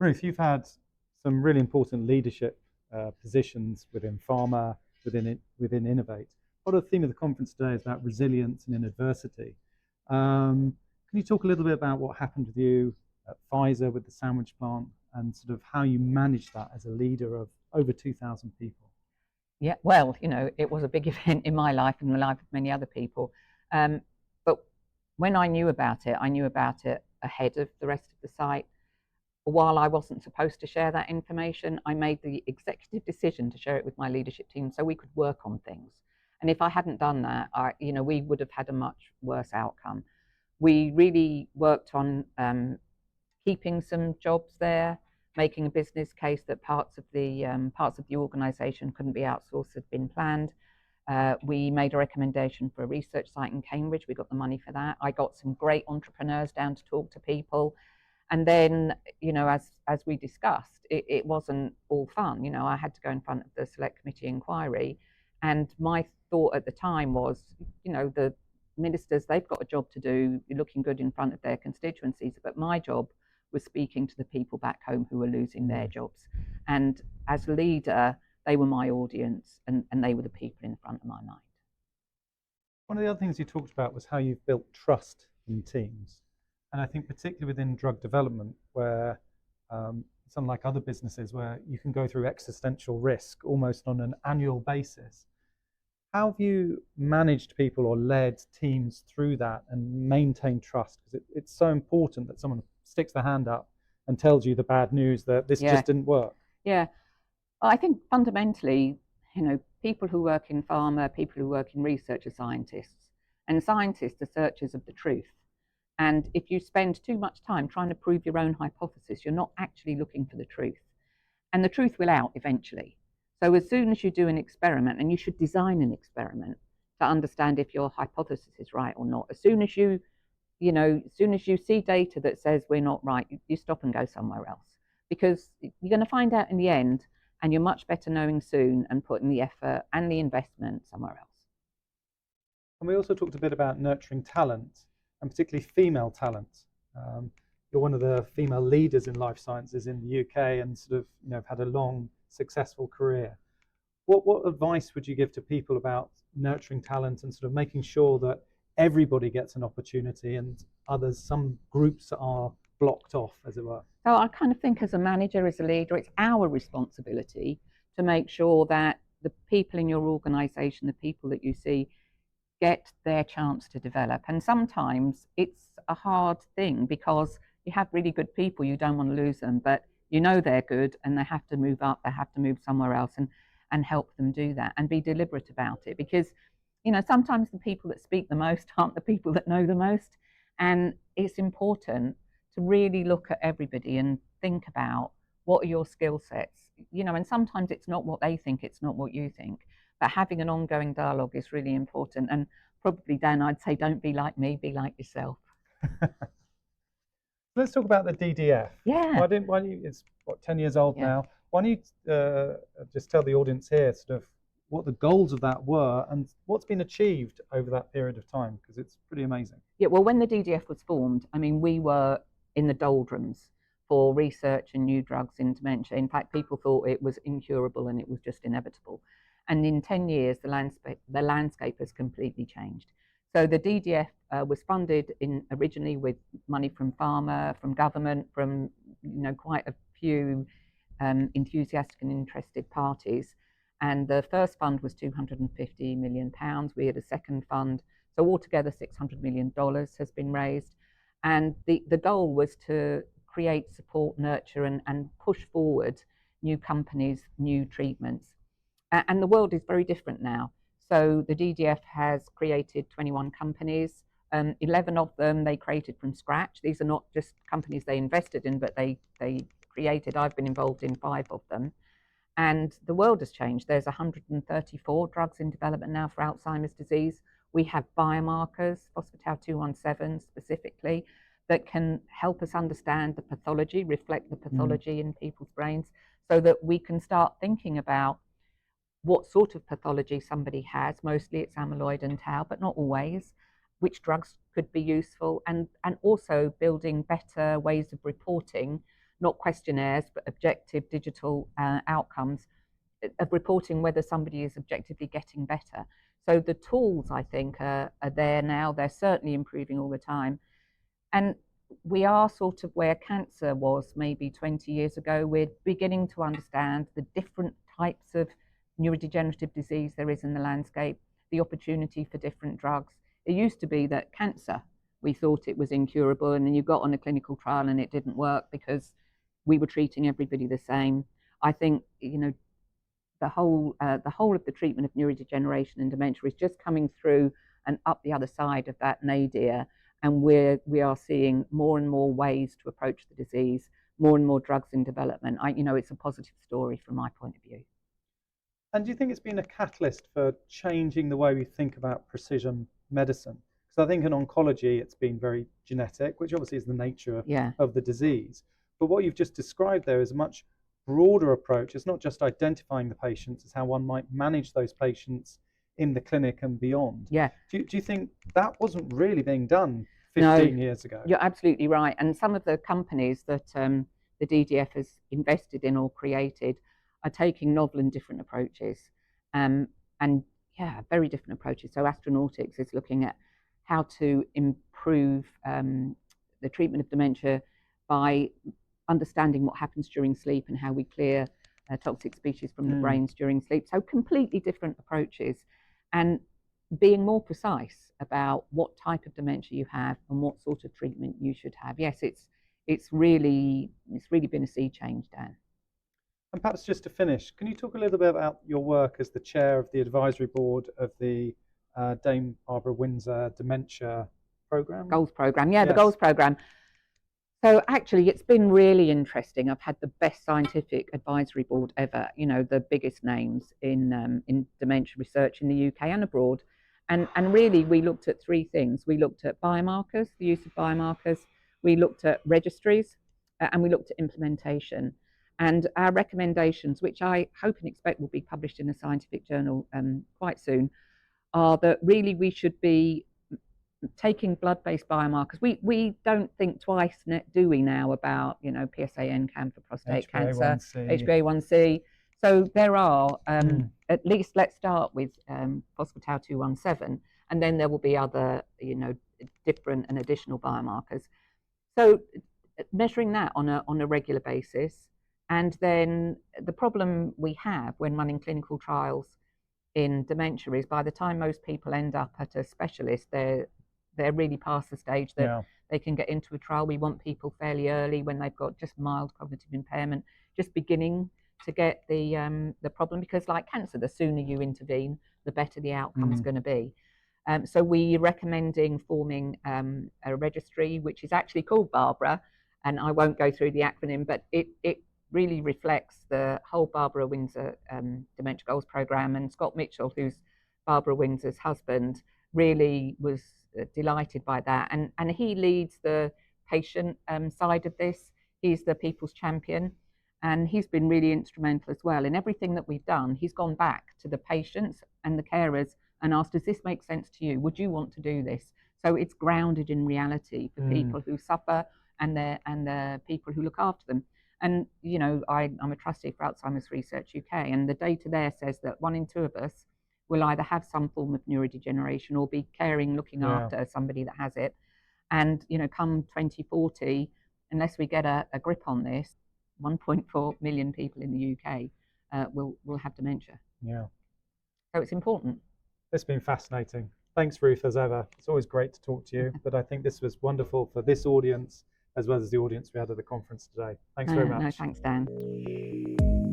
Ruth, you've had some really important leadership positions within pharma, within Innovate. Part of the theme of the conference today is about resilience and in adversity. Can you talk a little bit about what happened with you at Pfizer with the sandwich plant and sort of how you managed that as a leader of over 2,000 people? Yeah, well, it was a big event in my life and the life of many other people. But when I knew about it ahead of the rest of the site. While I wasn't supposed to share that information, I made the executive decision to share it with my leadership team so we could work on things. And if I hadn't done that, we would have had a much worse outcome. We really worked on keeping some jobs there, making a business case that parts of the organisation couldn't be outsourced had been planned. We made a recommendation for a research site in Cambridge. We got the money for that. I got some great entrepreneurs down to talk to people. And then, as we discussed, it wasn't all fun. I had to go in front of the select committee inquiry. And my thought at the time was, the ministers, they've got a job to do, looking good in front of their constituencies. But my job was speaking to the people back home who were losing their jobs. And as leader, they were my audience and they were the people in front of my mind. One of the other things you talked about was how you've built trust in teams. And I think particularly within drug development, where it's unlike other businesses where you can go through existential risk almost on an annual basis. How have you managed people or led teams through that and maintain trust? Because it's so important that someone sticks their hand up and tells you the bad news that this just didn't work. Yeah, I think fundamentally, people who work in pharma, people who work in research are scientists, and scientists are searchers of the truth. And if you spend too much time trying to prove your own hypothesis, you're not actually looking for the truth. And the truth will out eventually. So as soon as you do an experiment, and you should design an experiment to understand if your hypothesis is right or not, as soon as you see data that says we're not right, you stop and go somewhere else. Because you're going to find out in the end, and you're much better knowing soon and putting the effort and the investment somewhere else. And we also talked a bit about nurturing talent, and particularly female talent. You're one of the female leaders in life sciences in the UK and sort of have had a long, successful career. What advice would you give to people about nurturing talent and sort of making sure that everybody gets an opportunity and some groups are blocked off, as it were? So I kind of think as a manager, as a leader, it's our responsibility to make sure that the people in your organisation, the people that you see, get their chance to develop. And sometimes it's a hard thing because you have really good people, you don't want to lose them, but they're good and they have to move up, they have to move somewhere else and help them do that and be deliberate about it. Because, sometimes the people that speak the most aren't the people that know the most. And it's important to really look at everybody and think about what are your skill sets, and sometimes it's not what they think, it's not what you think. But having an ongoing dialogue is really important. And probably, Dan, I'd say don't be like me, be like yourself. Let's talk about the DDF. Yeah. Why don't you, it's 10 years old now. Why don't you just tell the audience here sort of what the goals of that were and what's been achieved over that period of time, because it's pretty amazing. Yeah, well, when the DDF was formed, we were in the doldrums for research and new drugs in dementia. In fact, people thought it was incurable and it was just inevitable. And in 10 years, the landscape has completely changed. So the DDF was funded originally with money from pharma, from government, from quite a few enthusiastic and interested parties. And the first fund was £250 million. We had a second fund. So altogether, $600 million has been raised. And the goal was to create, support, nurture, and push forward new companies, new treatments. And the world is very different now. So the DDF has created 21 companies. 11 of them they created from scratch. These are not just companies they invested in, but they created. I've been involved in 5 of them. And the world has changed. There's 134 drugs in development now for Alzheimer's disease. We have biomarkers, phosphatau-217 specifically, that can help us understand the pathology, reflect the pathology in people's brains, so that we can start thinking about what sort of pathology somebody has. Mostly it's amyloid and tau, but not always. Which drugs could be useful, and also building better ways of reporting, not questionnaires, but objective digital outcomes of reporting whether somebody is objectively getting better. So the tools, I think, are there now. They're certainly improving all the time. And we are sort of where cancer was maybe 20 years ago. We're beginning to understand the different types of neurodegenerative disease there is in the landscape, the opportunity for different drugs. It used to be that cancer, we thought it was incurable, and then you got on a clinical trial and it didn't work because we were treating everybody the same. I think, the whole of the treatment of neurodegeneration and dementia is just coming through and up the other side of that nadir, and we are seeing more and more ways to approach the disease, more and more drugs in development. It's a positive story from my point of view. And do you think it's been a catalyst for changing the way we think about precision medicine? Because I think in oncology it's been very genetic, which obviously is the nature of the disease. But what you've just described there is a much broader approach. It's not just identifying the patients, it's how one might manage those patients in the clinic and beyond. Yeah. Do you think that wasn't really being done 15 years ago? You're absolutely right. And some of the companies that the DDF has invested in or created are taking novel and different approaches. Very different approaches. So Astronautics is looking at how to improve the treatment of dementia by understanding what happens during sleep and how we clear toxic species from the brains during sleep. So completely different approaches, and being more precise about what type of dementia you have and what sort of treatment you should have. Yes, it's really been a sea change, Dan. And perhaps just to finish, can you talk a little bit about your work as the chair of the advisory board of the Dame Barbara Windsor Dementia Programme? Goals Programme, the Goals Programme. So actually, it's been really interesting. I've had the best scientific advisory board ever, the biggest names in dementia research in the UK and abroad. And really, we looked at three things. We looked at biomarkers, the use of biomarkers. We looked at registries, and we looked at implementation. And our recommendations, which I hope and expect will be published in a scientific journal quite soon, are that really we should be taking blood-based biomarkers. We don't think twice, do we now, about PSA NCAM for prostate cancer, HbA1c. So there are at least, let's start with phosphatau 217, and then there will be other different and additional biomarkers. So measuring that on a regular basis. And then the problem we have when running clinical trials in dementia is by the time most people end up at a specialist, they're really past the stage that they can get into a trial. We want people fairly early when they've got just mild cognitive impairment, just beginning to get the problem, because like cancer, the sooner you intervene, the better the outcome is going to be. So we're recommending forming a registry, which is actually called Barbara, and I won't go through the acronym, but it really reflects the whole Barbara Windsor Dementia Goals Programme. And Scott Mitchell, who's Barbara Windsor's husband, really was delighted by that. And he leads the patient side of this. He's the people's champion. And he's been really instrumental as well. In everything that we've done, he's gone back to the patients and the carers and asked, does this make sense to you? Would you want to do this? So it's grounded in reality for people who suffer and the people who look after them. And, I'm a trustee for Alzheimer's Research UK, and the data there says that 1 in 2 of us will either have some form of neurodegeneration or be looking after somebody that has it. And, come 2040, unless we get a grip on this, 1.4 million people in the UK will have dementia. Yeah. So it's important. It's been fascinating. Thanks, Ruth, as ever. It's always great to talk to you, but I think this was wonderful for this audience as well as the audience we had at the conference today. Thanks very much. No, thanks, Dan.